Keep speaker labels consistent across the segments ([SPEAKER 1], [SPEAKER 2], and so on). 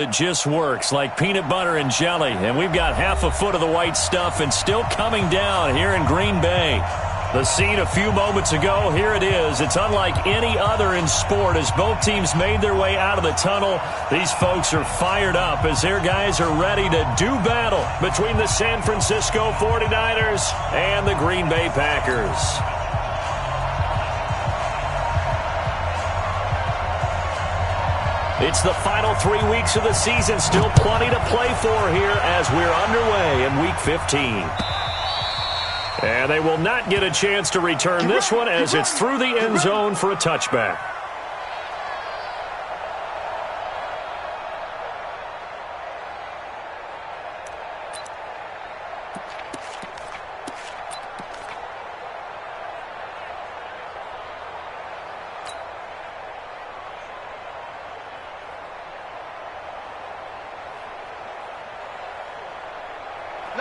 [SPEAKER 1] It just works like peanut butter and jelly, and we've got half a foot of the white stuff and still coming down here in Green Bay. The scene a few moments ago, here it is. It's unlike any other in sport as both teams made their way out of the tunnel. These folks are fired up as their guys are ready to do battle between the San Francisco 49ers and the Green Bay Packers. It's the final 3 weeks of the season. Still plenty to play for here as we're underway in Week 15. And they will not get a chance to return this one as it's through the end zone for a touchback.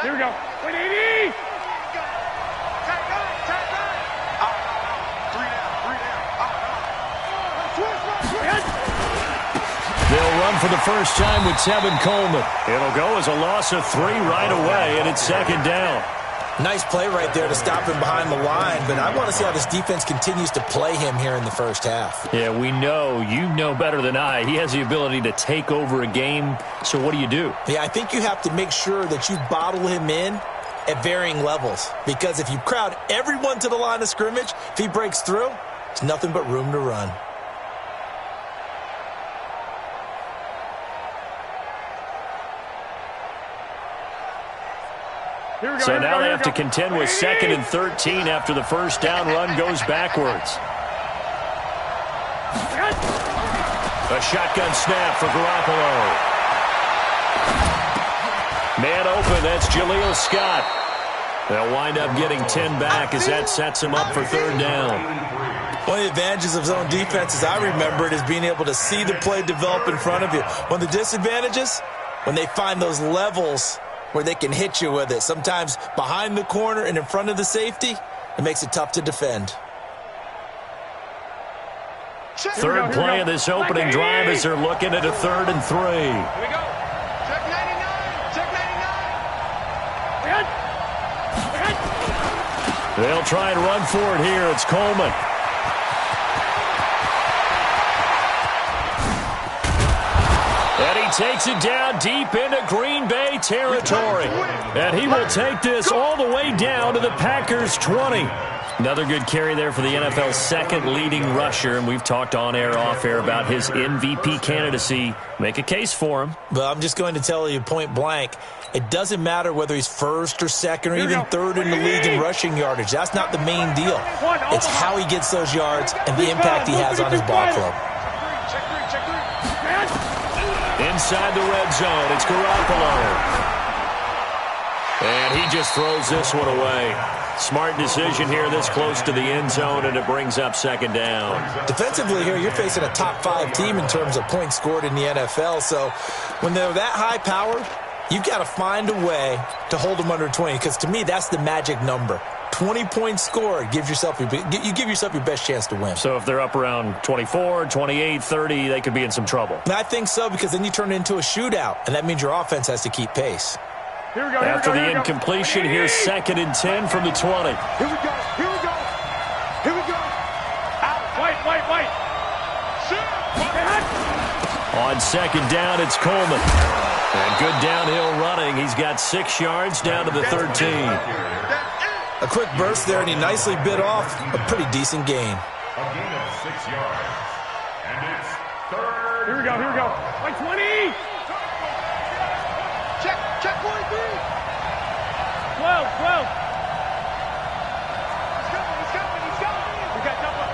[SPEAKER 2] Here we go. 180.
[SPEAKER 1] They'll run for the first time with Tevin Coleman. It'll go as a loss of 3 right away, and it's second down.
[SPEAKER 3] Nice play right there to stop him behind the line, but I want to see how this defense continues to play him here in the first half.
[SPEAKER 1] Yeah, we know. You know better than I. He has the ability to take over a game, so what do you do?
[SPEAKER 3] Yeah, I think you have to make sure that you bottle him in at varying levels, because if you crowd everyone to the line of scrimmage, if he breaks through, it's nothing but room to run.
[SPEAKER 1] So now they have to contend with 2nd and 13 after the first down run goes backwards. A shotgun snap for Garoppolo. Man open, that's Jaleel Scott. They'll wind up getting 10 back as that sets him up for 3rd down.
[SPEAKER 3] One of the advantages of zone defense, as I remember it, is being able to see the play develop in front of you. One of the disadvantages, when they find those levels where they can hit you with it. Sometimes behind the corner and in front of the safety, it makes it tough to defend.
[SPEAKER 1] Third play of this opening drive as they're looking at a 3rd and 3.
[SPEAKER 2] Here we go. Check 99. Check 99.
[SPEAKER 1] They'll try and run for it here. It's Coleman. And he takes it down deep into Green Bay territory. And he will take this all the way down to the Packers' 20. Another good carry there for the NFL's 2nd leading rusher. And we've talked on air, off air about his MVP candidacy. Make a case for him.
[SPEAKER 3] But I'm just going to tell you point blank, it doesn't matter whether he's 1st or 2nd or even 3rd in the league in rushing yardage. That's not the main deal. It's how he gets those yards and the impact he has on his ball club.
[SPEAKER 1] Inside the red zone, it's Garoppolo. And he just throws this one away. Smart decision here this close to the end zone, and it brings up 2nd down.
[SPEAKER 3] Defensively here, you're facing a top 5 team in terms of points scored in the NFL. So when they're that high powered, you've got to find a way to hold them under 20, because to me, that's the magic number. 20 points scored, you give yourself your best chance to win.
[SPEAKER 1] So if they're up around 24, 28, 30, they could be in some trouble.
[SPEAKER 3] And I think so, because then you turn it into a shootout, and that means your offense has to keep pace.
[SPEAKER 2] Here we go.
[SPEAKER 1] After the incompletion, here's 2nd and 10 from the 20.
[SPEAKER 2] Here we go. Here we go. Here we go. Out. Wait.
[SPEAKER 1] On 2nd down, it's Coleman. And good downhill running. He's got 6 yards down to the 13.
[SPEAKER 3] A quick burst there, and he nicely bit off a pretty decent gain.
[SPEAKER 2] A gain of 6 yards. And it's 3rd. Here we go. 20. Check 43. 12. He's coming. We got double up.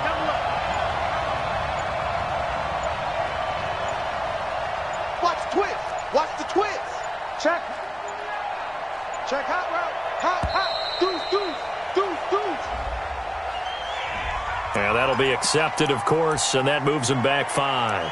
[SPEAKER 2] Watch the twist. Check hot route. Hot. Deuce.
[SPEAKER 1] And that'll be accepted, of course, and that moves him back 5.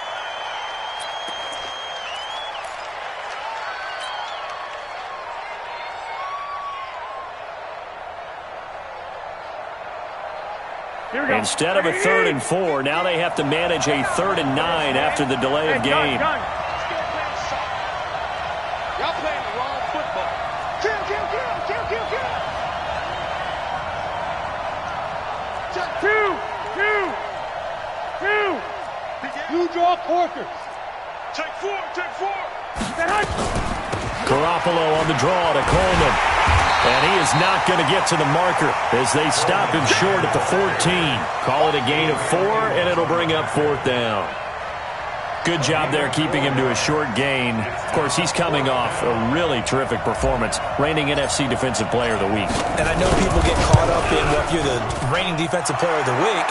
[SPEAKER 1] Instead of a 3rd and 4, now they have to manage a 3rd and 9 after the delay of game.
[SPEAKER 4] You draw corkers. Take four.
[SPEAKER 1] Garoppolo on the draw to Coleman. And he is not going to get to the marker as they stop him short at the 14. Call it a gain of 4, and it'll bring up 4th down. Good job there keeping him to a short gain. Of course, he's coming off a really terrific performance, reigning NFC Defensive Player of the Week.
[SPEAKER 3] And I know people get caught up in, well, if you're the reigning Defensive Player of the Week,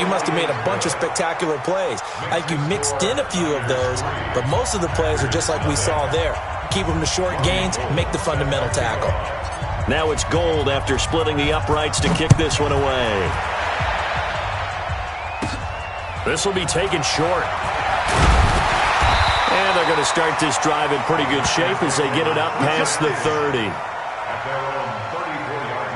[SPEAKER 3] you must have made a bunch of spectacular plays. I think you mixed in a few of those, but most of the plays are just like we saw there. Keep them to short gains, make the fundamental tackle.
[SPEAKER 1] Now it's Gold after splitting the uprights to kick this one away. This will be taken short. And they're going to start this drive in pretty good shape as they get it up past the 30.
[SPEAKER 2] At their own 34-yard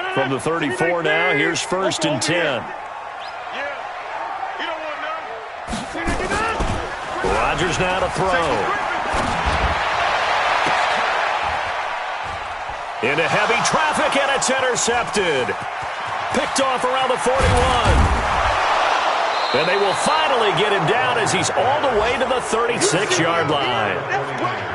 [SPEAKER 2] line.
[SPEAKER 1] From the 34 now, here's 1st and 10. Rodgers now to throw. Into heavy traffic, and it's intercepted. Picked off around the 41. And they will finally get him down as he's all the way to the 36-yard line.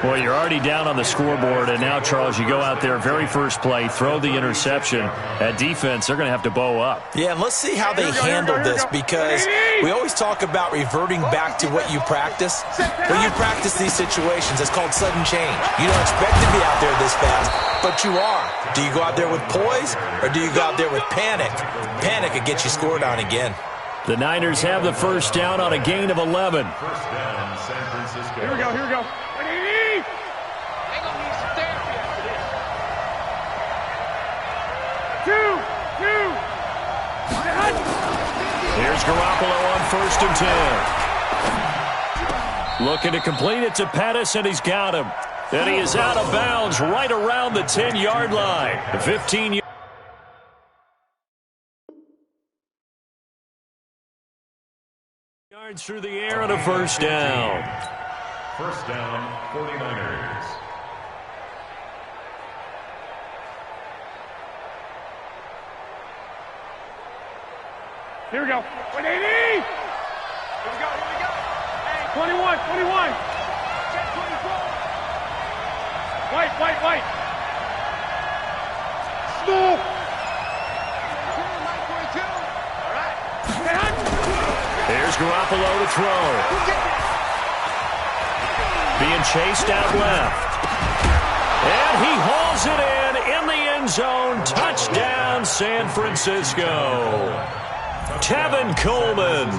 [SPEAKER 1] Well, you're already down on the scoreboard, and now, Charles, you go out there, very first play, throw the interception. At defense, they're going to have to bow up.
[SPEAKER 3] Yeah, and let's see how they handle this, because we always talk about reverting back to what you practice. When you practice these situations, it's called sudden change. You don't expect to be out there this fast, but you are. Do you go out there with poise, or do you go out there with panic? Panic could get you scored on again.
[SPEAKER 1] The Niners have the 1st down on a gain of 11.
[SPEAKER 2] 1st down, San Francisco.
[SPEAKER 4] Here we go.
[SPEAKER 5] They're going to need some therapy after this.
[SPEAKER 4] 2.
[SPEAKER 1] Here's Garoppolo on 1st and 10. Looking to complete it to Pettis, and he's got him. And he is out of bounds right around the 10-yard line. 15 yards through the air and a 1st down.
[SPEAKER 2] 1st down, 49ers.
[SPEAKER 4] Here we go. 180. Here we go. 21. White. Snoop.
[SPEAKER 5] All right.
[SPEAKER 1] Here's Garoppolo to throw. Being chased out left. And he hauls it in the end zone. Touchdown, San Francisco. Tevin Coleman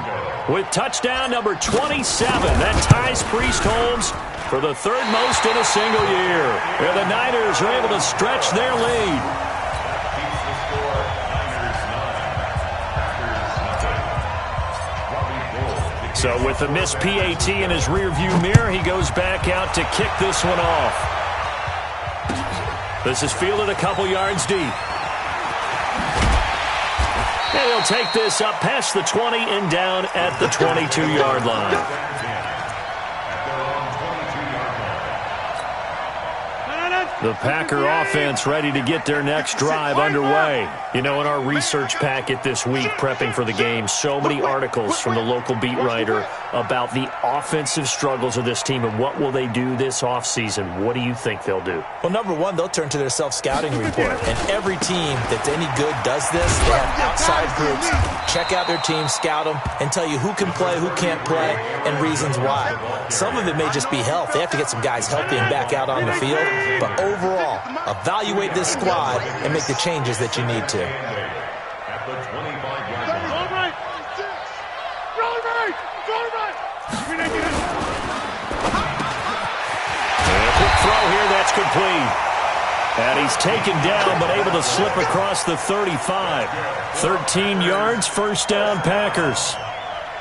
[SPEAKER 1] with touchdown number 27. That ties Priest Holmes for the 3rd most in a single year. And the Niners are able to stretch their lead.
[SPEAKER 2] Keeps the score, Niners 9, Packers 0. So
[SPEAKER 1] with the missed PAT in his rearview mirror, he goes back out to kick this one off. This is fielded a couple yards deep. And he'll take this up past the 20 and down at the 22-yard line. The Packer offense ready to get their next drive underway. You know, in our research packet this week, prepping for the game, so many articles from the local beat writer about the offensive struggles of this team and what will they do this offseason. What do you think they'll do?
[SPEAKER 3] Well, number one, they'll turn to their self-scouting report. And every team that's any good does this. They have outside groups. Check out their team, scout them, and tell you who can play, who can't play, and reasons why. Some of it may just be health. They have to get some guys healthy and back out on the field. But overall, evaluate this squad and make the changes that you need to.
[SPEAKER 2] at the 25-yard line.
[SPEAKER 1] And a quick throw here, that's complete. And he's taken down, but able to slip across the 35. 13 yards, 1st down, Packers.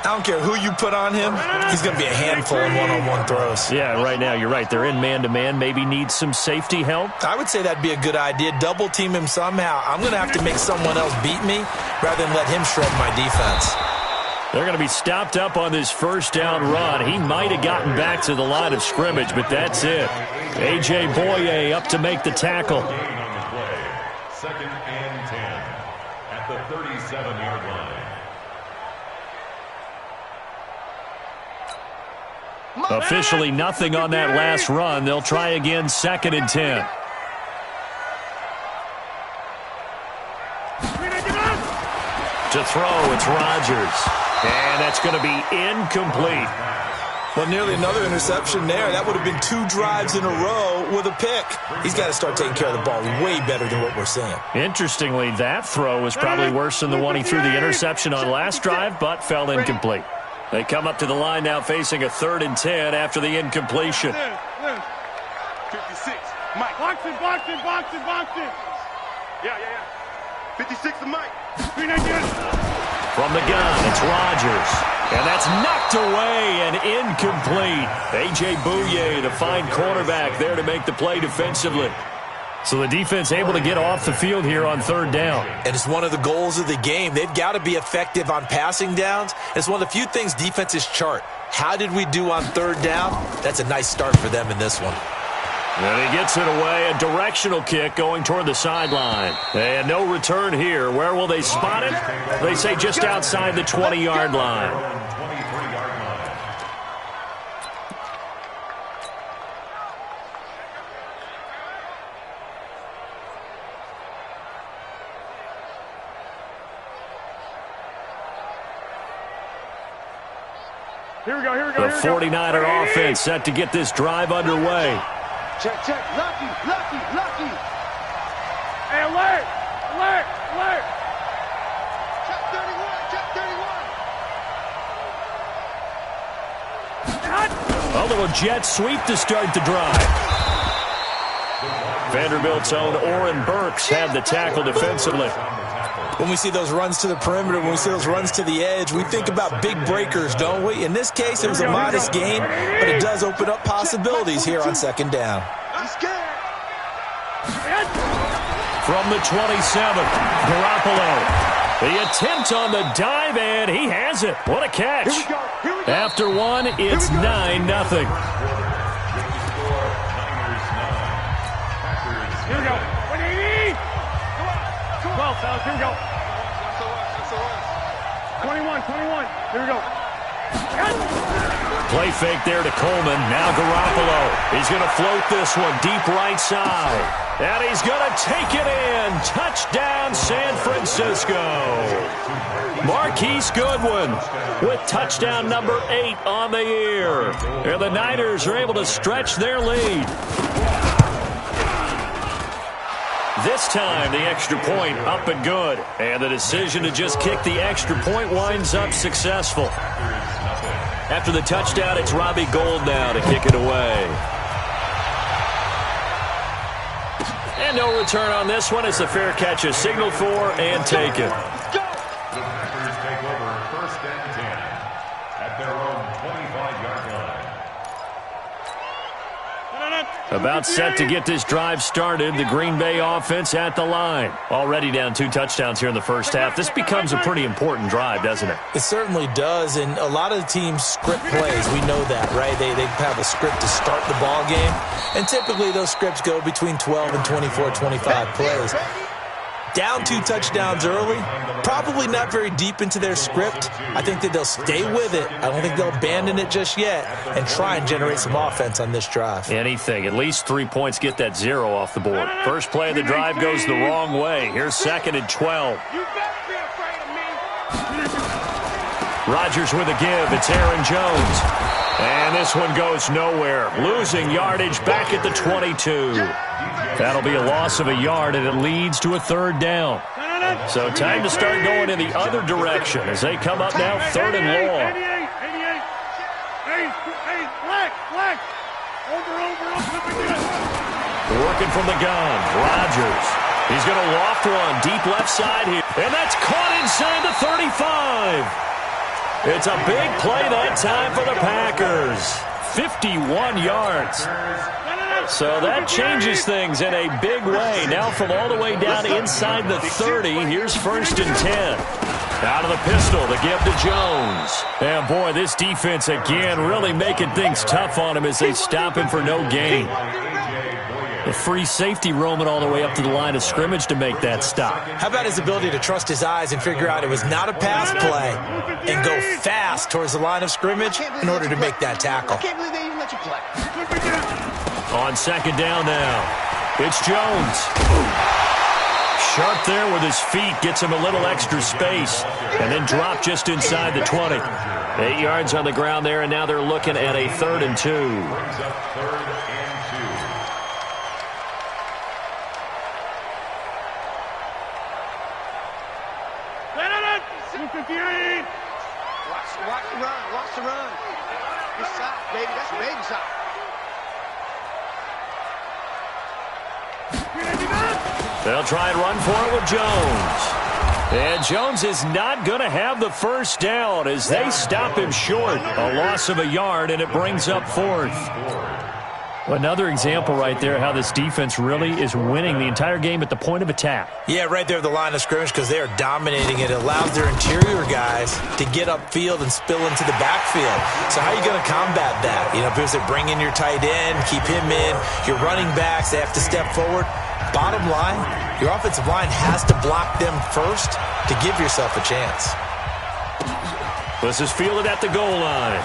[SPEAKER 3] I don't care who you put on him, he's going to be a handful in one-on-one throws.
[SPEAKER 1] Yeah, right now, you're right. They're in man-to-man. Maybe need some safety help.
[SPEAKER 3] I would say that'd be a good idea. Double team him somehow. I'm going to have to make someone else beat me rather than let him shred my defense.
[SPEAKER 1] They're going to be stopped up on this first down run. He might have gotten back to the line of scrimmage, but that's it. A.J. Boye up to make the tackle.
[SPEAKER 2] Second and 10 at the 37-yard line.
[SPEAKER 1] Officially nothing on that last run. They'll try again, second and 10. To throw, it's Rodgers. And that's going to be incomplete.
[SPEAKER 3] Well, nearly another interception there. That would have been 2 drives in a row with a pick. He's got to start taking care of the ball way better than what we're seeing.
[SPEAKER 1] Interestingly, that throw was probably worse than the one he threw the interception on last drive, but fell incomplete. They come up to the line now facing a 3rd and 10 after the incompletion.
[SPEAKER 4] 56. Mike. Box it. Yeah. 56 to Mike.
[SPEAKER 1] From the gun, it's Rodgers. And that's knocked away and incomplete. A.J. Boye, the fine cornerback, there to make the play defensively. So the defense able to get off the field here on 3rd down.
[SPEAKER 3] And it's one of the goals of the game. They've got to be effective on passing downs. It's one of the few things defenses chart. How did we do on 3rd down? That's a nice start for them in this one.
[SPEAKER 1] And he gets it away, a directional kick going toward the sideline. And no return here. Where will they spot it? They say just outside the 20-yard line.
[SPEAKER 2] 23-yard line.
[SPEAKER 4] Here we go.
[SPEAKER 1] The 49er offense set to get this drive underway.
[SPEAKER 5] Check. Lucky.
[SPEAKER 4] Hey, alert.
[SPEAKER 5] Check 31.
[SPEAKER 1] A little jet sweep to start the drive. Vanderbilt's own Oren Burks had the tackle defensively.
[SPEAKER 3] When we see those runs to the perimeter, when we see those runs to the edge, we think about big breakers, don't we? In this case, it was a modest gain, but it does open up possibilities here on 2nd down.
[SPEAKER 1] From the 27, Garoppolo. The attempt on the dive, and he has it. What a catch. After one, it's 9-0.
[SPEAKER 4] Here we go. 180. 12, fellas. Here we go. 21. Here we go.
[SPEAKER 1] Play fake there to Coleman. Now Garoppolo. He's going to float this one deep right side. And he's going to take it in. Touchdown, San Francisco. Marquise Goodwin with touchdown number 8 on the year. And the Niners are able to stretch their lead. This time, the extra point up and good. And the decision to just kick the extra point winds up successful. After the touchdown, it's Robbie Gould now to kick it away. And no return on this one. It's a fair catch, a signal for and taken.
[SPEAKER 2] The Packers take over 1st and 10 at their own 25-yard line.
[SPEAKER 1] About set to get this drive started. The Green Bay offense at the line. Already down 2 touchdowns here in the first half. This becomes a pretty important drive, doesn't it?
[SPEAKER 3] It certainly does, and a lot of the teams script plays. We know that, right? They have a script to start the ball game, and typically those scripts go between 12 and 24, 25 plays. Down 2 touchdowns early, probably not very deep into their script. I think that they'll stay with it. I don't think they'll abandon it just yet and try and generate some offense on this drive.
[SPEAKER 1] Anything. At least 3 points get that 0 off the board. First play of the drive goes the wrong way. Here's 2nd and 12.
[SPEAKER 4] You better be afraid of me.
[SPEAKER 1] Rodgers with a give. It's Aaron Jones. And this one goes nowhere. Losing yardage back at the 22. That'll be a loss of a yard, and it leads to a 3rd down. So time to start going in the other direction as they come up now 3rd and long.
[SPEAKER 4] 88. Hey, flag. Over.
[SPEAKER 1] Working from the gun, Rodgers. He's going to loft one deep left side here. And that's caught inside the 35. It's a big play that time for the Packers. 51 yards. So that changes things in a big way. Now from all the way down inside the 30, here's 1st and 10. Out of the pistol, the give to Jones. And boy, this defense again really making things tough on him as they stop him for no gain. The free safety roaming all the way up to the line of scrimmage to make that stop.
[SPEAKER 3] How about his ability to trust his eyes and figure out it was not a pass play and go fast towards the line of scrimmage in order to make that tackle.
[SPEAKER 5] I can't believe they even let you play.
[SPEAKER 1] On 2nd down now, it's Jones. Sharp there with his feet, gets him a little extra space, and then drop just inside the 20. 8 yards on the ground there, and now they're looking at a 3rd and 2.
[SPEAKER 2] Brings up 3rd and 2.
[SPEAKER 5] Watch the run. Watch the run. Good side, baby. That's a baby side.
[SPEAKER 1] They'll try and run for it with Jones. And Jones is not going to have the 1st down as they stop him short. A loss of a yard, and it brings up 4th. Another example right there how this defense really is winning the entire game at the point of attack.
[SPEAKER 3] Yeah, right there at the line of scrimmage because they are dominating it. It allows their interior guys to get upfield and spill into the backfield. So how are you going to combat that? You know, because they bring in your tight end, keep him in. Your running backs, they have to step forward. Bottom line, your offensive line has to block them first to give yourself a chance.
[SPEAKER 1] This is fielded at the goal line.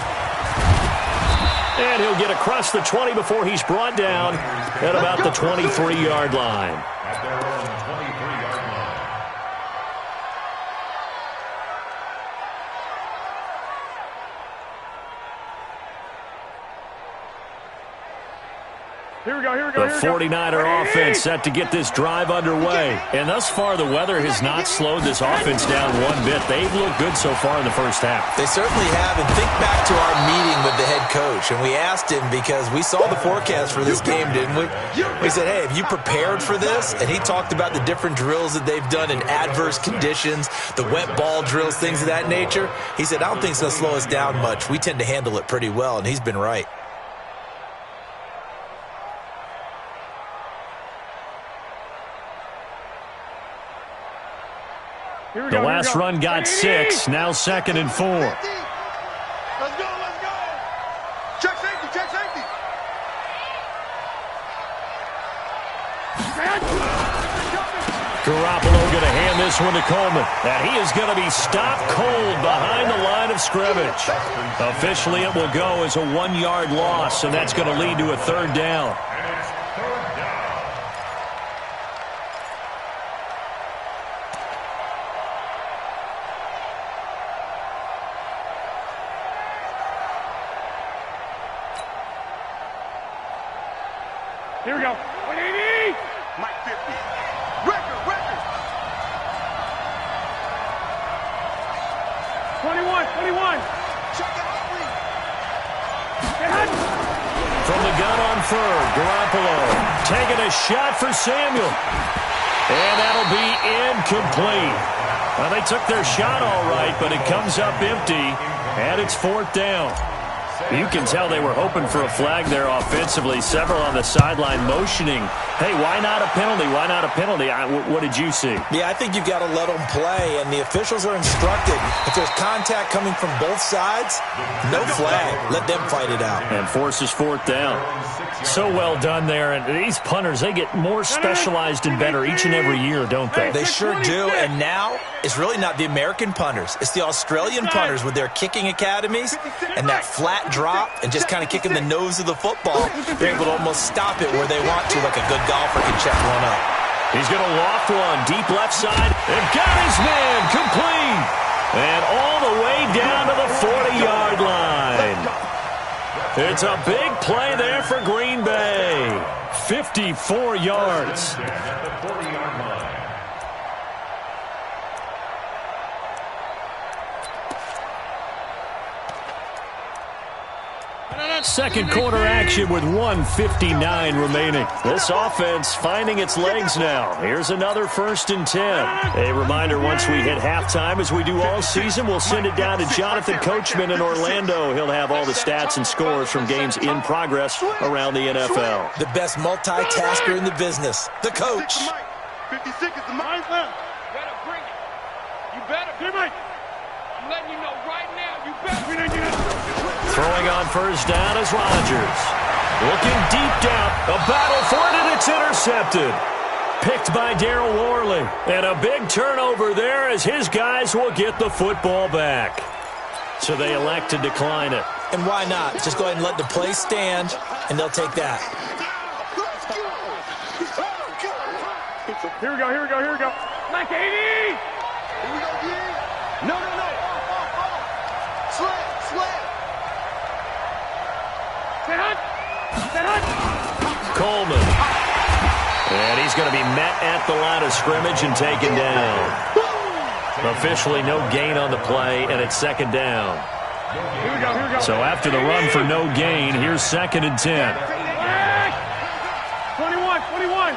[SPEAKER 1] And he'll get across the 20 before he's brought down at about the 23-yard line.
[SPEAKER 2] At their own 23-yard line.
[SPEAKER 4] Here we go.
[SPEAKER 1] The 49er offense set to get this drive underway. And thus far, the weather has not slowed this offense down one bit. They've looked good so far in the first half.
[SPEAKER 3] They certainly have. And think back to our meeting with the head coach. And we asked him because we saw the forecast for this game, didn't we? We said, hey, have you prepared for this? And he talked about the different drills that they've done in adverse conditions, the wet ball drills, things of that nature. He said, I don't think it's going to slow us down much. We tend to handle it pretty well. And he's been right.
[SPEAKER 1] The last run got 6, now 2nd and 4.
[SPEAKER 5] Let's go. Check safety.
[SPEAKER 1] Garoppolo going to hand this one to Coleman. And he is going to be stopped cold behind the line of scrimmage. Officially, it will go as a 1-yard loss, and that's going to lead to a 3rd down.
[SPEAKER 4] Here we go. 180.
[SPEAKER 5] Mike 50. Record.
[SPEAKER 4] 21.
[SPEAKER 5] Check it
[SPEAKER 4] Get hot.
[SPEAKER 1] From the gun on 3rd, Garoppolo taking a shot for Samuel. And that'll be incomplete. Well, they took their shot all right, but it comes up empty, and it's 4th down. You can tell they were hoping for a flag there offensively. Several on the sideline motioning, hey, why not a penalty? Why not a penalty? What did you see?
[SPEAKER 3] Yeah, I think you've got to let them play, and the officials are instructed. If there's contact coming from both sides, no flag. Let them fight it out.
[SPEAKER 1] And forces 4th down. So well done there. And these punters, they get more specialized and better each and every year, don't they?
[SPEAKER 3] They sure do, and now it's really not the American punters. It's the Australian punters with their kicking academies and that flat drop and just kind of kicking the nose of the football. They're able to almost stop it where they want to, like a good golfer can check one up.
[SPEAKER 1] He's going to loft one deep left side and got his man complete. And all the way down to the 40-yard line. It's a big play there for Green Bay. 54 yards.
[SPEAKER 2] At the 40-yard line.
[SPEAKER 1] Second quarter action with 1:59 remaining. This offense finding its legs now. Here's another 1st and 10. A reminder, once we hit halftime, as we do all season, we'll send it down to Jonathan Coachman in Orlando. He'll have all the stats and scores from games in progress around the NFL.
[SPEAKER 3] The best multitasker in the business, the coach.
[SPEAKER 4] 56 is the mind. Better bring it. You better. Give me. I'm letting you know right now. You better.
[SPEAKER 1] Throwing on 1st down is Rodgers. Looking deep down. A battle for it, and it's intercepted. Picked by Darryl Worley. And a big turnover there as his guys will get the football back. So they elect to decline it.
[SPEAKER 3] And why not? Just go ahead and let the play stand, and they'll take that.
[SPEAKER 4] Here we go. Mike 80! Here we go, D! No. Slam! Set hunt!
[SPEAKER 1] Coleman. And he's going to be met at the line of scrimmage and taken down. Officially no gain on the play, and it's 2nd down.
[SPEAKER 4] Here we go.
[SPEAKER 1] So after the run for no gain, here's 2nd and 10.
[SPEAKER 4] 21.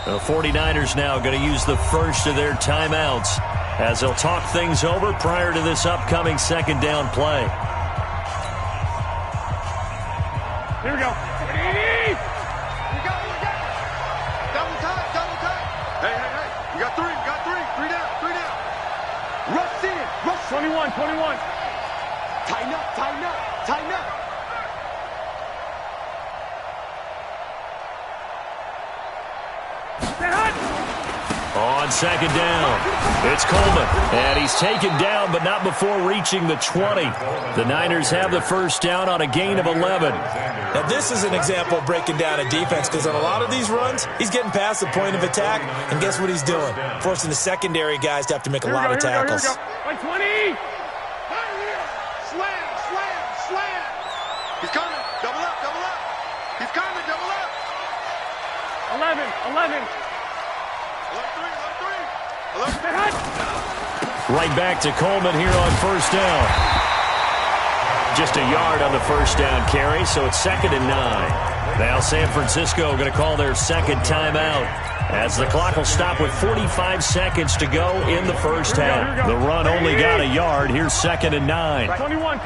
[SPEAKER 1] The 49ers now going to use the first of their timeouts as they'll talk things over prior to this upcoming 2nd down play.
[SPEAKER 4] Here we go. Double time. Hey. We got three. Three down. Rush in. 21. Tighten up.
[SPEAKER 1] On 2nd down, it's Coleman. And he's taken down, but not before reaching the 20. The Niners have the 1st down on a gain of 11.
[SPEAKER 3] Now, this is an example of breaking down a defense, because on a lot of these runs, he's getting past the point of attack, and guess what he's doing? Forcing the secondary guys to have to make a lot of tackles.
[SPEAKER 4] Like 20! Slam! He's coming! Double up! He's coming! Double up! 11!
[SPEAKER 1] Right back to Coleman here on 1st down. Just a yard on the 1st down carry, so it's 2nd and 9. Now San Francisco going to call their 2nd timeout as the clock will stop with 45 seconds to go in the 1st half. The run only got a yard. Here's 2nd and 9.
[SPEAKER 4] 21.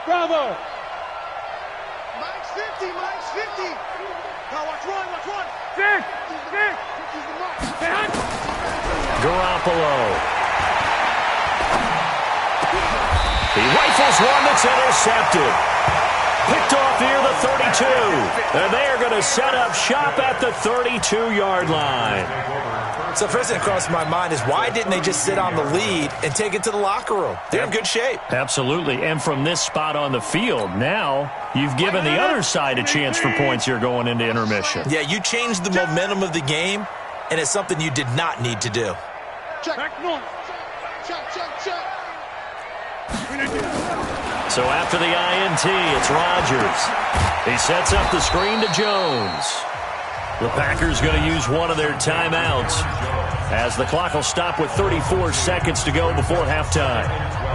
[SPEAKER 4] Bravo! Mike's 50! Now watch one! Six!
[SPEAKER 1] Garoppolo. He rifles one that's intercepted. Picked off near the 32. And they are going to set up shop at the 32-yard line.
[SPEAKER 3] So first thing that crossed my mind is, why didn't they just sit on the lead and take it to the locker room? They're in good shape.
[SPEAKER 1] Absolutely. And from this spot on the field, now you've given the other side a chance for points here going into intermission.
[SPEAKER 3] Yeah, you changed the momentum of the game, and it's something you did not need to do.
[SPEAKER 4] Check.
[SPEAKER 1] So after the INT, it's Rodgers. He sets up the screen to Jones. The Packers going to use one of their timeouts as the clock will stop with 34 seconds to go before halftime.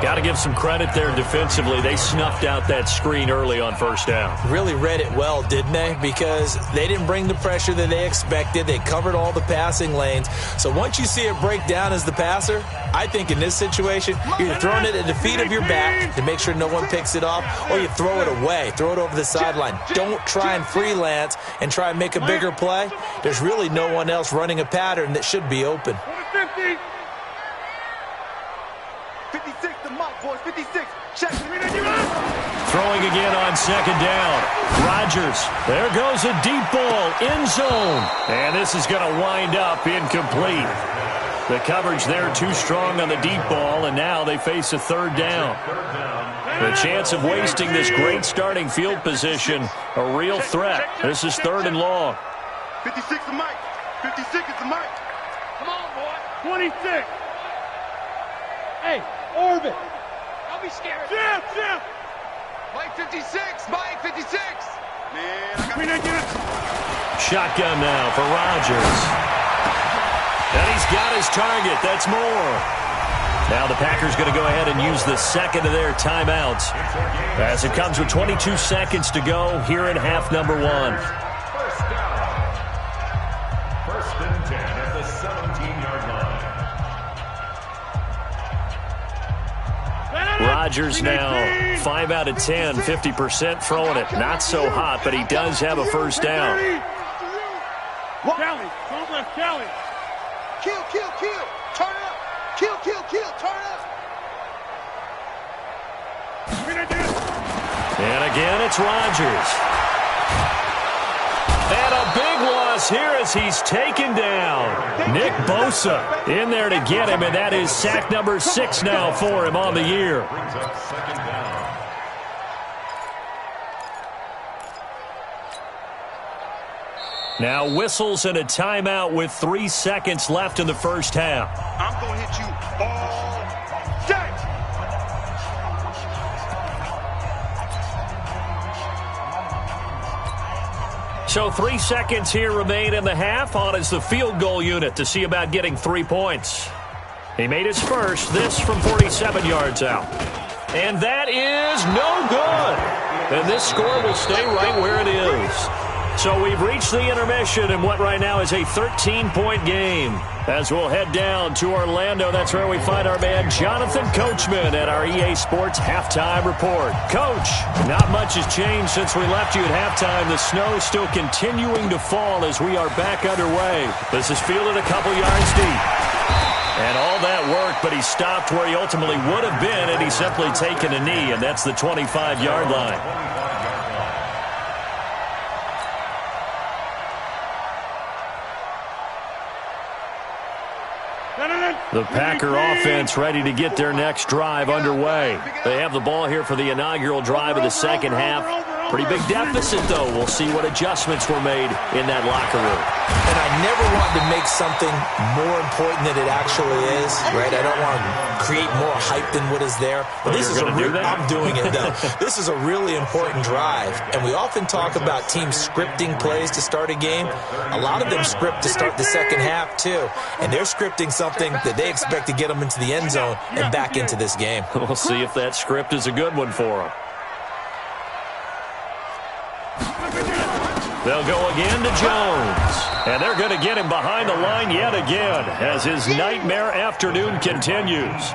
[SPEAKER 1] Got to give some credit there defensively. They snuffed out that screen early on 1st down.
[SPEAKER 3] Really read it well, didn't they? Because they didn't bring the pressure that they expected. They covered all the passing lanes. So once you see it break down as the passer, I think in this situation, you're throwing it at the feet of your back to make sure no one picks it off, or you throw it away, throw it over the sideline. Don't try and freelance and try and make a bigger play. There's really no one else running a pattern that should be open.
[SPEAKER 4] 50. 56, the mark, boys. 56. Check.
[SPEAKER 1] Throwing again on 2nd down. Rodgers. There goes a deep ball. End zone. And this is going to wind up incomplete. The coverage there too strong on the deep ball, and now they face a 3rd down. The chance of wasting this great starting field position, a real threat. This is 3rd and long.
[SPEAKER 4] 56 is Mike. 56 is the Mike. Come on, boy. 26. Hey, Orbit. Don't be scared. Jim. Mike 56. Mike 56. Man, I got
[SPEAKER 1] Shotgun now for Rodgers. And he's got his target. That's more. Now the Packers going to go ahead and use the second of their timeouts as it comes with 22 seconds to go here in half number 1.
[SPEAKER 2] First down. First and 10 at the 17-yard line.
[SPEAKER 1] Rodgers now 5 out of 10, 50% throwing it. Not so hot, but he does have a first down.
[SPEAKER 4] Kelly, don't left Kelly.
[SPEAKER 5] Kill, kill, kill. Turn it up. Kill, kill, kill. Turn it up.
[SPEAKER 1] And again, it's Rodgers. And a big loss here as he's taken down. Nick Bosa in there to get him, and that is sack number 6 now for him on the year.
[SPEAKER 2] Brings up second down.
[SPEAKER 1] Now whistles and a timeout with 3 seconds left in the first half.
[SPEAKER 4] I'm going to hit you all day.
[SPEAKER 1] So 3 seconds here remain in the half. On is the field goal unit to see about getting 3 points. He made his first, this from 47 yards out. And that is no good. And this score will stay right where it is. So we've reached the intermission in what right now is a 13-point game. As we'll head down to Orlando, that's where we find our man Jonathan Coachman at our EA Sports Halftime Report. Coach, not much has changed since we left you at halftime. The snow is still continuing to fall as we are back underway. This is fielded a couple yards deep. And all that work, but he stopped where he ultimately would have been had he simply taken a knee, and that's the 25-yard line. The Packer offense ready to get their next drive underway. They have the ball here for the inaugural drive of the second half. Pretty big deficit, though. We'll see what adjustments were made in that locker room.
[SPEAKER 3] And I never want to make something more important than it actually is, right? I don't want to create more hype than what is there. But this is I'm doing it, though. This is a really important drive. And we often talk about teams scripting plays to start a game. A lot of them script to start the second half, too. And they're scripting something that they expect to get them into the end zone and back into this game.
[SPEAKER 1] We'll see if that script is a good one for them. They'll go again to Jones. And they're going to get him behind the line yet again as his nightmare afternoon continues.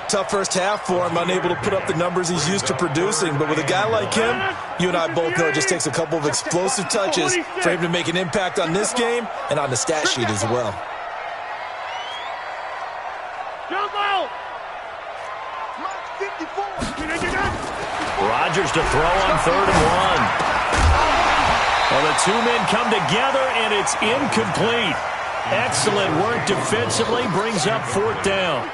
[SPEAKER 3] Tough first half for him, unable to put up the numbers he's used to producing. But with a guy like him, you and I both know it just takes a couple of explosive touches for him to make an impact on this game and on the stat sheet as well.
[SPEAKER 4] Jump out!
[SPEAKER 1] Rodgers to throw on 3rd and 1. Well, the two men come together, and it's incomplete. Excellent work defensively, brings up 4th down.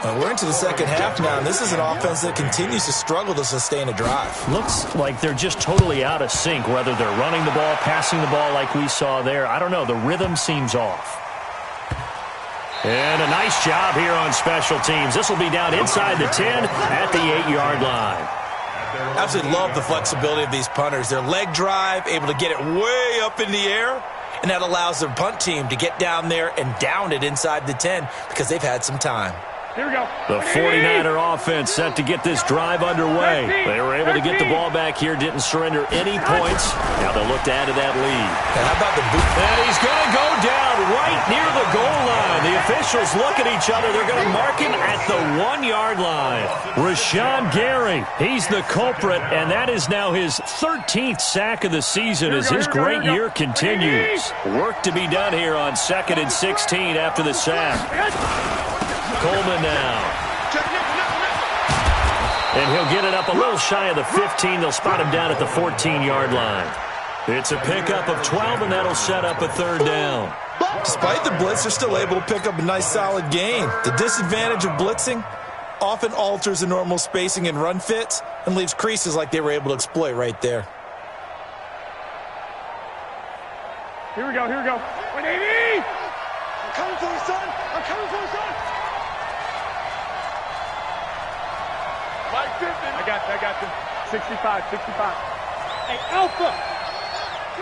[SPEAKER 3] Well, we're into the second half now, and this is an offense that continues to struggle to sustain a drive.
[SPEAKER 1] Looks like they're just totally out of sync, whether they're running the ball, passing the ball like we saw there. I don't know. The rhythm seems off. And a nice job here on special teams. This will be down inside the 10 at the 8-yard line.
[SPEAKER 3] Absolutely love the flexibility of these punters. Their leg drive, able to get it way up in the air, and that allows their punt team to get down there and down it inside the 10 because they've had some time.
[SPEAKER 4] Here we go.
[SPEAKER 1] The 49er offense set to get this drive underway. They were able to get the ball back here, didn't surrender any points. Now they'll look to add to that lead.
[SPEAKER 3] And how about the boot?
[SPEAKER 1] And he's going to go down right near the goal line. The officials look at each other. They're going to mark him at the 1-yard line. Rashawn Gary, he's the culprit, and that is now his 13th sack of the season as his great year continues. Work to be done here on 2nd and 16 after the sack. Coleman now. And he'll get it up a little shy of the 15. They'll spot him down at the 14-yard line. It's a pickup of 12, and that'll set up a 3rd down.
[SPEAKER 3] Despite the blitz, they're still able to pick up a nice, solid gain. The disadvantage of blitzing often alters the normal spacing and run fits and leaves creases like they were able to exploit right there.
[SPEAKER 4] Here we go, here we go. 180! I'm coming for you, son! I'm coming for you, son! I got you. 65. Hey, Alpha!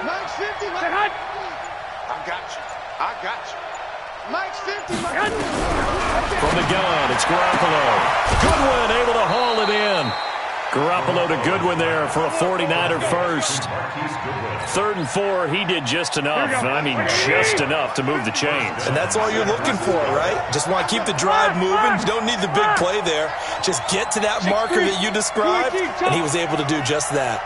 [SPEAKER 5] Mike's 50. I got you. I got you. Mike's 50.
[SPEAKER 1] From the gun, it's Garoppolo. Goodwin able to haul it in. Garoppolo to Goodwin there for a 49er first. 3rd and 4, he did just enough. I mean, just enough to move the chains.
[SPEAKER 3] And that's all you're looking for, right? Just want to keep the drive moving. You don't need the big play there. Just get to that marker that you described, and he was able to do just that.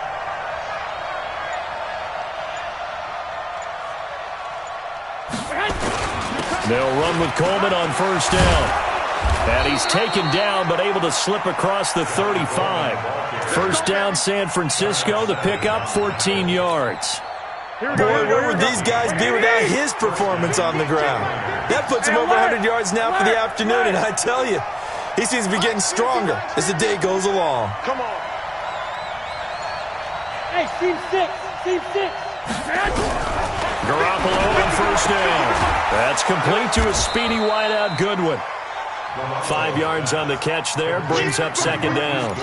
[SPEAKER 1] They'll run with Coleman on first down. And he's taken down, but able to slip across the 35. First down, San Francisco. The pickup, 14 yards.
[SPEAKER 3] Boy, where would these guys be without his performance on the ground? That puts him over 100 yards now for the afternoon, and I tell you, he seems to be getting stronger as the day goes along.
[SPEAKER 5] Come on.
[SPEAKER 4] Hey, team 6. Team 6.
[SPEAKER 1] Garoppolo on first down. That's complete to a speedy wideout Goodwin. 5 yards on the catch there, brings up second down.
[SPEAKER 2] A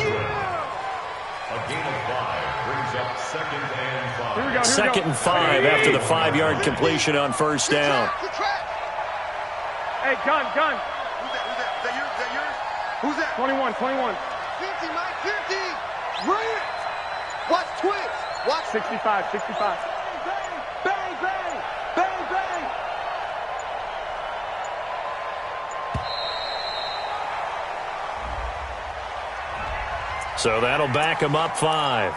[SPEAKER 2] gain of 5 brings up second and 5.
[SPEAKER 1] Second and 5 after the 5-yard completion on first down.
[SPEAKER 4] Hey, gun.
[SPEAKER 5] Who's that? Is that yours? Who's that?
[SPEAKER 4] 21.
[SPEAKER 5] 50, Mike, 50. Bring it. Watch twins. Watch
[SPEAKER 4] 65.
[SPEAKER 5] bang, bang, bang, bang.
[SPEAKER 1] So that'll back him up 5.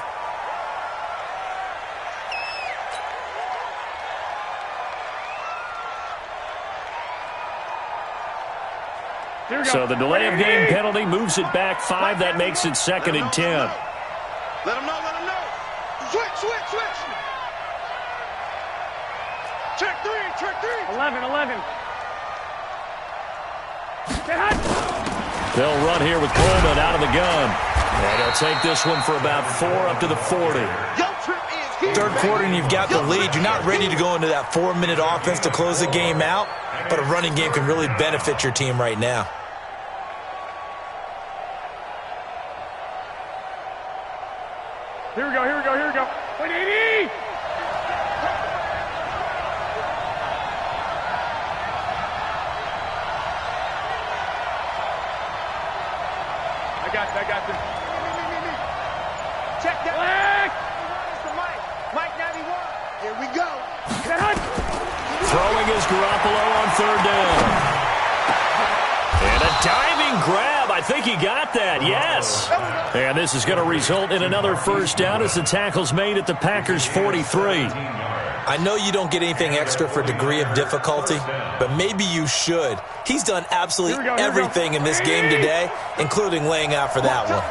[SPEAKER 1] So the delay of game penalty moves it back 5. That makes it 2nd and 10.
[SPEAKER 5] Let him know. Switch. Check 3.
[SPEAKER 4] 11.
[SPEAKER 1] They'll run here with Coleman out of the gun. And they'll take this one for about 4 up to the 40.
[SPEAKER 3] Third quarter and you've got the lead. You're not ready to go into that 4-minute offense to close the game out, but a running game can really benefit your team right now.
[SPEAKER 4] Here we go. 180. I got this.
[SPEAKER 5] Check that. Mike 91. Here we go.
[SPEAKER 1] Throwing is Garoppolo on 3rd down. And a diving grab. I think he got that. Yes. And this is going to result in another first down as the tackle's made at the Packers' 43.
[SPEAKER 3] I know you don't get anything extra for degree of difficulty, but maybe you should. He's done absolutely everything in this game today, including laying out for that one.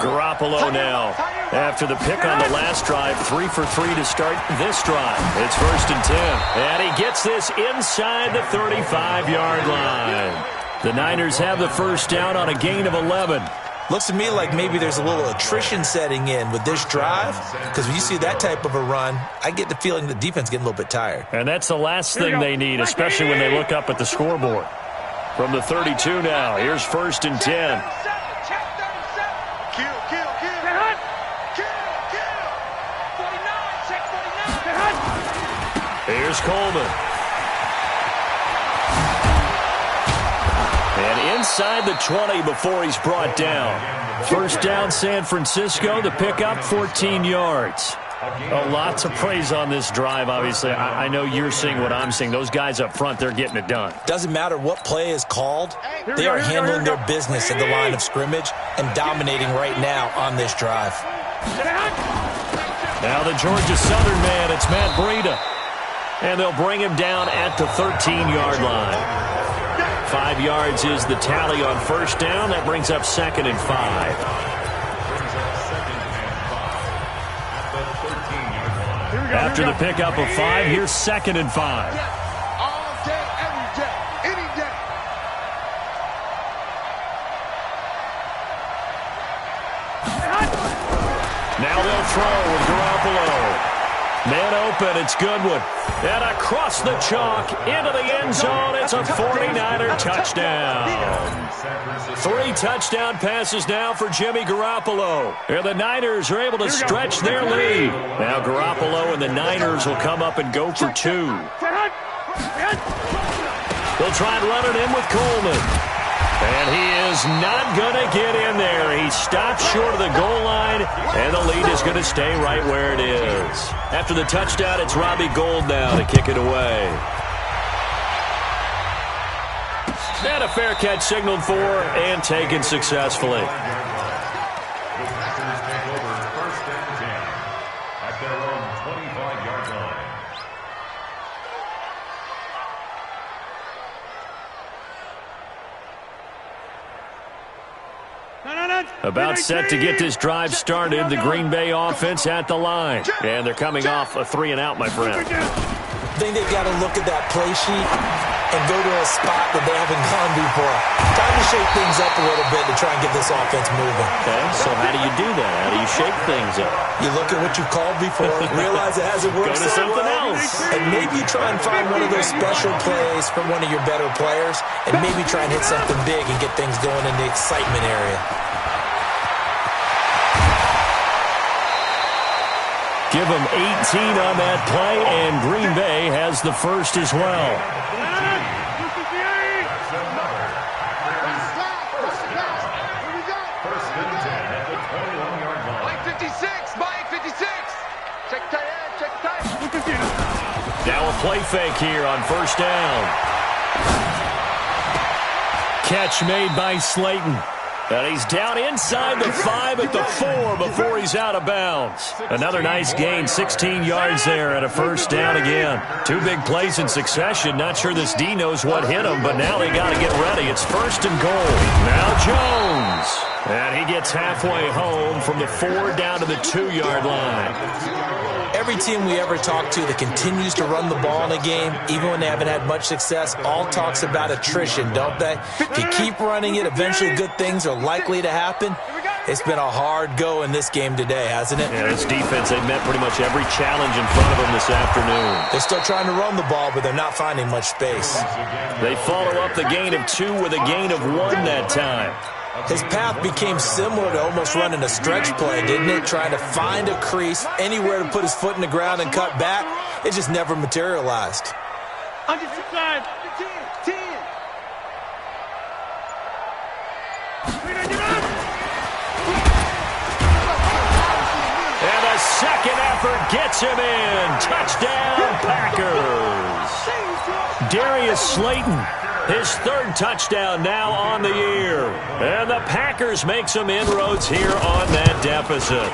[SPEAKER 1] Garoppolo now. After the pick on the last drive, 3 for 3 to start this drive. It's 1st and 10. And he gets this inside the 35-yard line. The Niners have the first down on a gain of 11.
[SPEAKER 3] Looks to me like maybe there's a little attrition setting in with this drive, because when you see that type of a run, I get the feeling the defense getting a little bit tired.
[SPEAKER 1] And that's the last thing they need, especially when they look up at the scoreboard. From the 32 now, here's 1st and 10.
[SPEAKER 5] Kill.
[SPEAKER 4] 49.
[SPEAKER 1] Here's Coleman. And inside the 20 before he's brought down. First down, San Francisco. The pickup, 14 yards. Oh, lots of praise on this drive, obviously. I know you're seeing what I'm seeing. Those guys up front, they're getting it done.
[SPEAKER 3] Doesn't matter what play is called. They are handling their business at the line of scrimmage and dominating right now on this drive.
[SPEAKER 1] Now the Georgia Southern man, it's Matt Breida. And they'll bring him down at the 13-yard line. 5 yards is the tally on first down. That brings up 2nd and 5. After the pickup of 5, here's 2nd and 5.
[SPEAKER 5] All day, every day, any day.
[SPEAKER 1] Now they'll throw with Garoppolo. Man open. It's Goodwin. And across the chalk into the end zone. It's a 49er touchdown. 3 touchdown passes now for Jimmy Garoppolo. And the Niners are able to stretch their lead. Now Garoppolo and the Niners will come up and go for 2. They'll try and run it in with Coleman. And he is not going to get in there. He stops short of the goal line, and the lead is going to stay right where it is. After the touchdown, it's Robbie Gould now to kick it away. And a fair catch signaled for and taken successfully.
[SPEAKER 2] The Packers take over 1st and 10 at their own 25-yard line.
[SPEAKER 1] About set to get this drive started, the Green Bay offense at the line. And they're coming off a 3-and-out, my friend.
[SPEAKER 3] I think they've got to look at that play sheet and go to a spot that they haven't gone before. Time to shake things up a little bit to try and get this offense moving.
[SPEAKER 1] Okay, so how do you do that? How do you shake things up?
[SPEAKER 3] You look at what you called before, realize it hasn't worked
[SPEAKER 1] Go to something else.
[SPEAKER 3] and maybe you try and find one of those special plays from one of your better players, and maybe try and hit something big and get things going in the excitement area.
[SPEAKER 1] Give them 18 on that play, and Green Bay has the first as well.
[SPEAKER 2] First and 10 at the 21-yard line.
[SPEAKER 5] Mike 56, Mike 56. Check tight end, check tight.
[SPEAKER 1] Now a play fake here on 1st down. Catch made by Slayton. And he's down inside the 5 at the 4 before he's out of bounds. Another nice gain, 16 yards there, and a 1st down again. 2 big plays in succession. Not sure this D knows what hit him, but now they got to get ready. It's 1st and goal. Now Jones. And he gets halfway home from the 4 down to the 2-yard line.
[SPEAKER 3] Every team we ever talk to that continues to run the ball in a game, even when they haven't had much success, all talks about attrition, don't they? If you keep running it, eventually good things are likely to happen. It's been a hard go in this game today, hasn't it?
[SPEAKER 1] Yeah, this defense, they've met pretty much every challenge in front of them this afternoon.
[SPEAKER 3] They're still trying to run the ball, but they're not finding much space.
[SPEAKER 1] They follow up the gain of 2 with a gain of 1 that time.
[SPEAKER 3] His path became similar to almost running a stretch play, didn't it? Trying to find a crease, anywhere to put his foot in the ground and cut back. It just never materialized.
[SPEAKER 4] Underside. 10.
[SPEAKER 1] And a second effort gets him in. Touchdown, Packers. Darius Slayton, his 3rd touchdown now on the year. And the Packers make some inroads here on that deficit.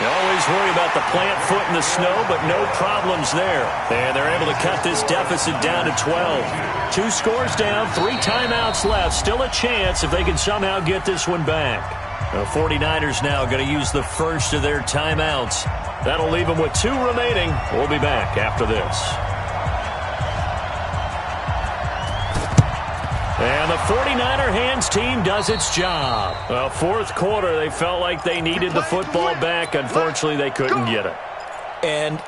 [SPEAKER 1] You always worry about the plant foot in the snow, but no problems there. And they're able to cut this deficit down to 12. 2 scores down, 3 timeouts left. Still a chance if they can somehow get this one back. The 49ers now going to use the first of their timeouts. That'll leave them with 2 remaining. We'll be back after this. And the 49er hands team does its job. 4th quarter, they felt like they needed the football back. Unfortunately, they couldn't get it.
[SPEAKER 3] And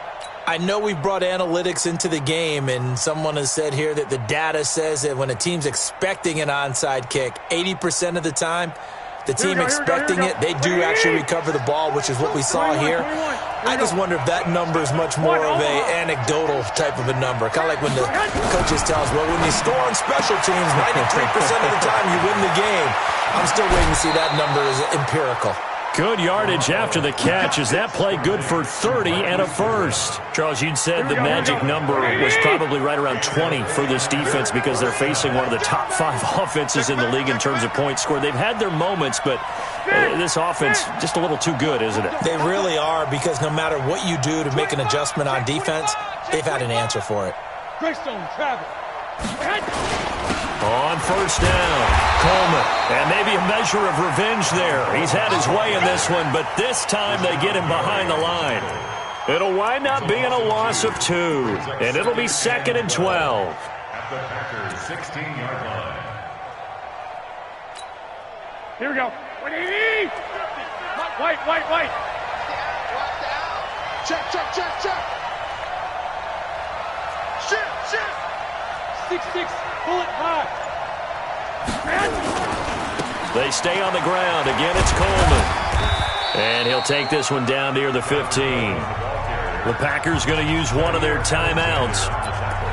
[SPEAKER 3] I know we've brought analytics into the game, and someone has said here that the data says that when a team's expecting an onside kick, 80% of the time, the team expecting it, they do actually recover the ball, which is what we saw here. I just wonder if that number is much more of a anecdotal type of a number. Kind of like when the coaches tell us, well, when you score on special teams, 93% of the time you win the game. I'm still waiting to see that number is empirical.
[SPEAKER 1] Good yardage after the catch. Is that play good for 30 and a first? Charles, you'd said the magic number was probably right around 20 for this defense because they're facing one of the top 5 offenses in the league in terms of points scored. They've had their moments, but this offense just a little too good, isn't it?
[SPEAKER 3] They really are, because no matter what you do to make an adjustment on defense, they've had an answer for it.
[SPEAKER 4] Greystone, Travis.
[SPEAKER 1] On 1st down, Coleman, and maybe a measure of revenge there. He's had his way in this one, but this time they get him behind the line. It'll wind up being a loss of 2, and it'll be 2nd and 12.
[SPEAKER 2] At the Packers' 16-yard line.
[SPEAKER 4] Here we go. White.
[SPEAKER 5] Check.
[SPEAKER 4] 6'6", pull it high.
[SPEAKER 1] They stay on the ground. Again, it's Coleman. And he'll take this one down near the 15. The Packers going to use one of their timeouts.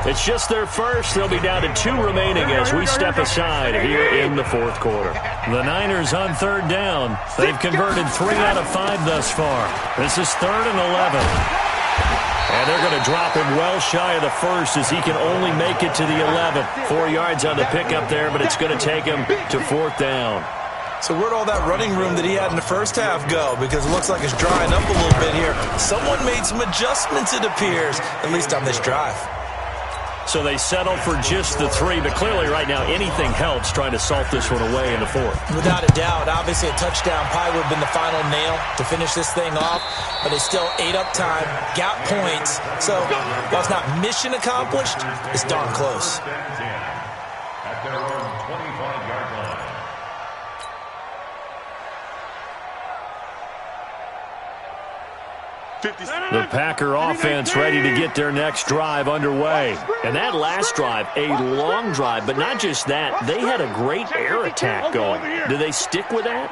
[SPEAKER 1] It's just their first. They'll be down to 2 remaining as we step aside here in the fourth quarter. The Niners on third down. They've converted 3 out of 5 thus far. This is 3rd and 11. And they're going to drop him well shy of the first as he can only make it to the 11th. 4 yards on the pickup there, but it's going to take him to 4th down.
[SPEAKER 3] So where'd all that running room that he had in the first half go? Because it looks like it's drying up a little bit here. Someone made some adjustments, it appears, at least on this drive.
[SPEAKER 1] So they settled for just the 3, but clearly right now anything helps trying to salt this one away in the 4th.
[SPEAKER 3] Without a doubt, obviously a touchdown probably would have been the final nail to finish this thing off, but they still ate up time, got points. So while it's not mission accomplished, it's darn close.
[SPEAKER 2] At their own 25-yard line.
[SPEAKER 1] The Packer offense ready to get their next drive underway. And that last drive, a long drive, but not just that, they had a great air attack going. Do they stick with that?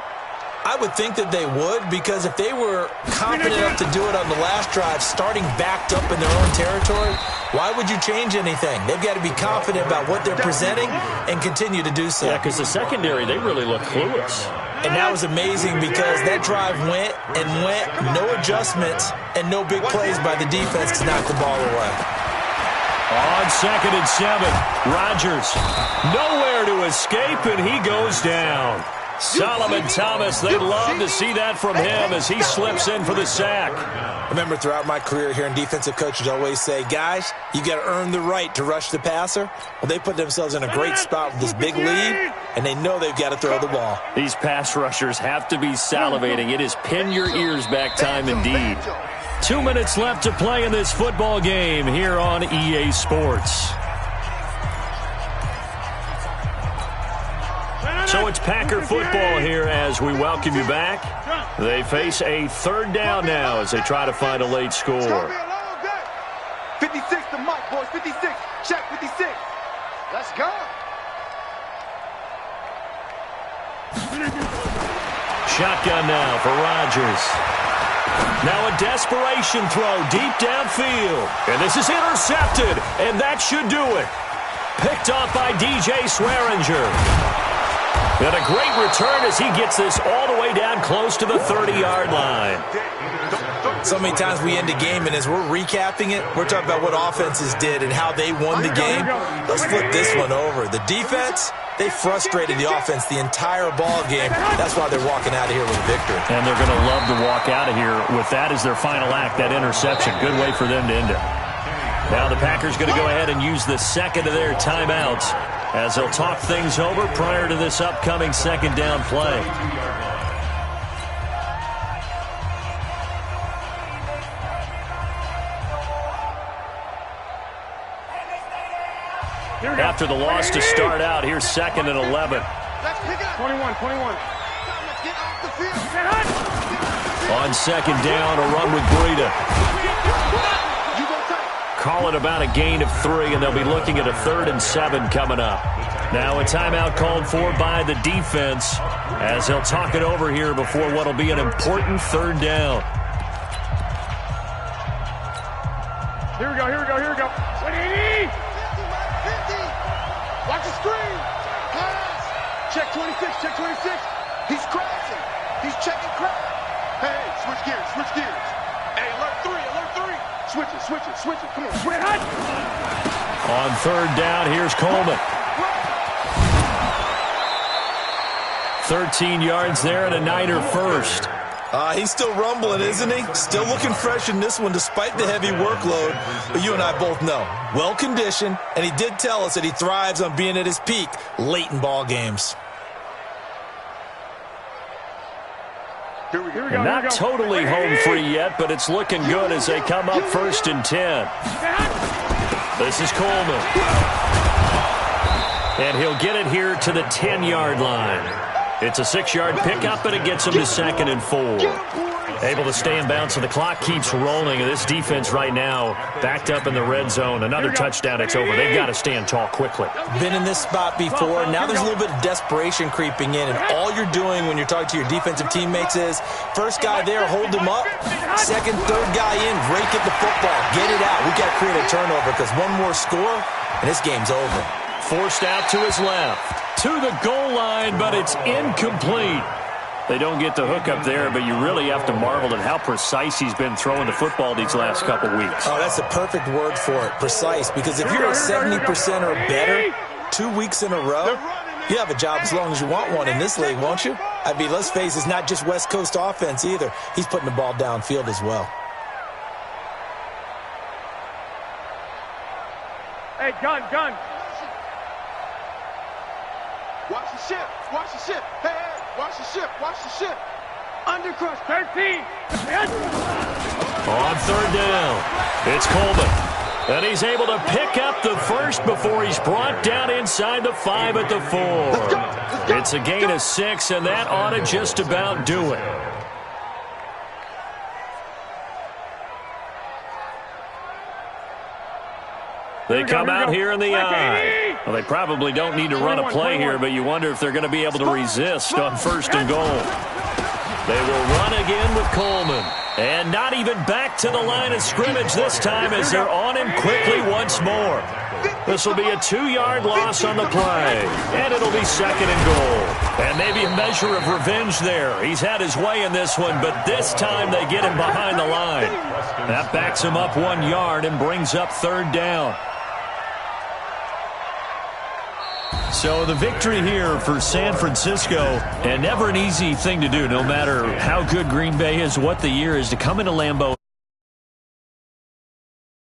[SPEAKER 3] I would think that they would, because if they were confident enough to do it on the last drive, starting backed up in their own territory, why would you change anything? They've got to be confident about what they're presenting and continue to do so.
[SPEAKER 1] Yeah, because the secondary, they really look clueless.
[SPEAKER 3] And that was amazing because that drive went and went, no adjustments, and no big plays by the defense to knock the ball away.
[SPEAKER 1] On 2nd and 7, Rodgers nowhere to escape, and he goes down. Solomon Thomas, they'd love to see that from him as he slips in for the sack.
[SPEAKER 3] Remember, throughout my career here in defensive coaches always say, guys, you got to earn the right to rush the passer. Well, they put themselves in a great spot with this big lead, and they know they've got to throw the ball.
[SPEAKER 1] These pass rushers have to be salivating. It is pin your ears back time indeed. 2 minutes left to play in this football game here on EA Sports. So it's Packer football here as we welcome you back. They face a 3rd down now as they try to find a late score.
[SPEAKER 5] 56 to Mike, boys. 56. Check 56. Let's go.
[SPEAKER 1] Shotgun now for Rodgers. Now a desperation throw deep downfield. And this is intercepted, and that should do it. Picked off by DJ Swearinger. And a great return as he gets this all the way down close to the 30-yard line.
[SPEAKER 3] So many times we end a game, and as we're recapping it, we're talking about what offenses did and how they won the game. Let's flip this one over. The defense, they frustrated the offense the entire ball game. That's why they're walking out of here with a victory.
[SPEAKER 1] And they're going to love to walk out of here with that as their final act, that interception. Good way for them to end it. Now the Packers going to go ahead and use the 2nd of their timeouts as they'll talk things over prior to this upcoming 2nd down play. After the loss to start out, here's 2nd and 11.
[SPEAKER 4] 21.
[SPEAKER 1] On 2nd down, a run with Breida. Call it about a gain of 3, and they'll be looking at a 3rd and 7 coming up. Now a timeout called for by the defense as they'll talk it over here before what will be an important 3rd down.
[SPEAKER 4] Here we go. 180. 50. Watch the screen. Pass. Check 26. He's crashing. He's checking crash. Hey, switch gears. Hey, alert 3. Switch it. Come on. Switch it.
[SPEAKER 1] On 3rd down, here's Coleman. 13 yards there and a Niner first.
[SPEAKER 3] He's still rumbling, isn't he? Still looking fresh in this one despite the heavy workload. But you and I both know, well-conditioned, and he did tell us that he thrives on being at his peak late in ball games.
[SPEAKER 4] Here we go.
[SPEAKER 1] Not totally home free yet, but it's looking good as they come up 1st and 10. This is Coleman. And he'll get it here to the 10-yard line. It's a 6-yard pickup, but it gets him to 2nd and 4. Able to stay in bounds, so the clock keeps rolling. And this defense right now backed up in the red zone. Another touchdown, it's over. They've got to stand tall quickly.
[SPEAKER 3] Been in this spot before. Now there's a little bit of desperation creeping in. And all you're doing when you're talking to your defensive teammates is, first guy there, hold him up. Second, third guy in, rake at the football. Get it out. We got to create a turnover because one more score, and this game's over.
[SPEAKER 1] Forced out to his left. To the goal line, but it's incomplete. They don't get the hook up there, but you really have to marvel at how precise he's been throwing the football these last couple weeks.
[SPEAKER 3] Oh, that's the perfect word for it, precise, because if you're at 70% or better 2 weeks in a row, you have a job as long as you want one in this league, won't you? I mean, let's face it, it's not just West Coast offense either. He's putting the ball downfield as well.
[SPEAKER 4] Hey, gun.
[SPEAKER 5] Watch the ship. Watch the ship. Hey, watch the ship. Watch the ship.
[SPEAKER 4] Undercrush, 13.
[SPEAKER 1] On third down, it's Coleman. And he's able to pick up the first before he's brought down inside the 5 at the 4.
[SPEAKER 5] Let's go.
[SPEAKER 1] It's a gain of 6, and that ought to just about do it. They come out here in the eye. Well, they probably don't need to run a play here, but you wonder if they're going to be able to resist on first and goal. They will run again with Coleman. And not even back to the line of scrimmage this time as they're on him quickly once more. This will be a 2-yard loss on the play. And it'll be second and goal. And maybe a measure of revenge there. He's had his way in this one, but this time they get him behind the line. That backs him up 1 yard and brings up third down. So the victory here for San Francisco, and never an easy thing to do, no matter how good Green Bay is, what the year is, to come into Lambeau